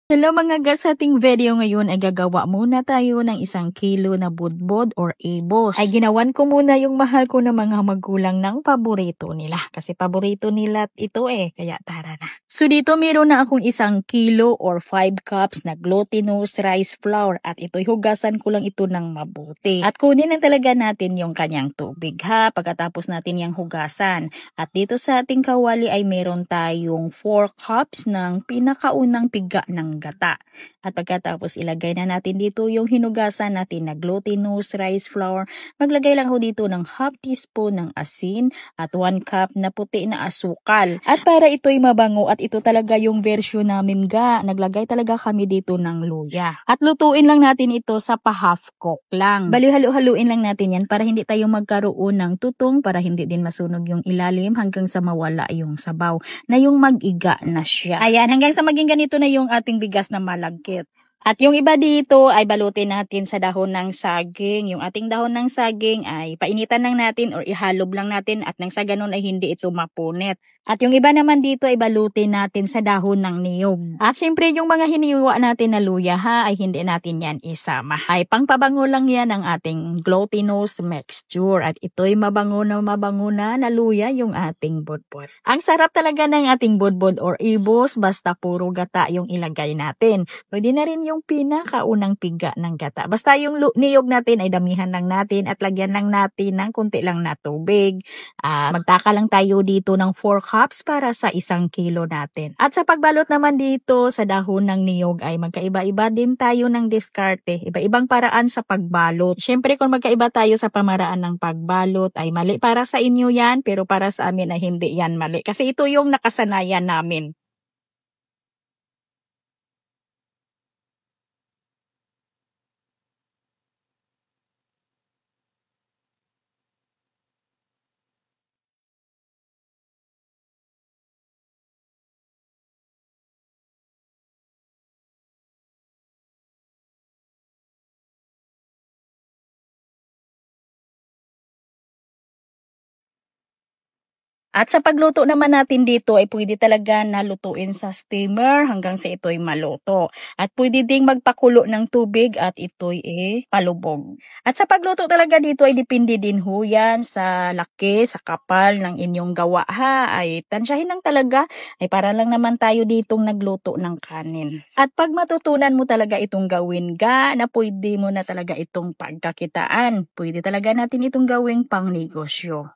Hello mga guys, sa ating video ngayon ay gagawa muna tayo ng 1 kilo na budbod or ibos. Ay ginawan ko muna yung mahal ko na mga magulang ng paborito nila. Kasi paborito nila ito kaya tara na. So dito meron na akong 1 kilo or 5 cups na glutinous rice flour. At ito'y hugasan ko lang ito ng mabuti. At kunin na talaga natin yung kanyang tubig ha, pagkatapos natin yung hugasan. At dito sa ating kawali ay meron tayong 4 cups ng pinakaunang piga ng gata. At pagkatapos ilagay na natin dito yung hinugasan natin na glutinous rice flour. Maglagay lang ako dito ng half teaspoon ng asin at 1 cup na puti na asukal. At para ito'y mabango at ito talaga yung version namin naglagay talaga kami dito ng luya. At lutuin lang natin ito sa pa-half cook lang. Bali halu-haluin lang natin yan para hindi tayo magkaroon ng tutong, para hindi din masunog yung ilalim hanggang sa mawala yung sabaw na yung mag-iga na siya. Ayan, hanggang sa maging ganito na yung ating bigas na malagkit. At yung iba dito ay balutin natin sa dahon ng saging. Yung ating dahon ng saging ay painitan lang natin or ihalob lang natin at nang sa ganun ay hindi ito mapunit. At yung iba naman dito ay balutin natin sa dahon ng niyog. At syempre yung mga hiniwa natin na luya ay hindi natin yan isama. Ay pangpabango lang yan ang ating glutinous mixture. At ito'y mabango na luya yung ating budbod. Ang sarap talaga ng ating budbod or ibos basta puro gata yung ilagay natin. Pwede na rin yung pinakaunang piga ng gata. Basta yung niyog natin ay damihan lang natin at lagyan lang natin ng kunti lang na tubig. Magtaka lang tayo dito ng 4 cups para sa 1 kilo natin. At sa pagbalot naman dito sa dahon ng niyog ay magkaiba-iba din tayo ng diskarte. Iba-ibang paraan sa pagbalot. Syempre kung magkaiba tayo sa pamaraan ng pagbalot ay mali para sa inyo yan, pero para sa amin ay hindi yan mali. Kasi ito yung nakasanayan namin. At sa pagluto naman natin dito ay pwede talaga nalutuin sa steamer hanggang sa ito'y maluto. At pwede ding magpakulo ng tubig at ito'y palubog. At sa pagluto talaga dito ay depende din ho yan sa laki, sa kapal ng inyong gawa ay tansyahin lang talaga ay para lang naman tayo ditong nagluto ng kanin. At pag matutunan mo talaga itong gawin na pwede mo na talaga itong pagkakitaan. Pwede talaga natin itong gawing pang negosyo.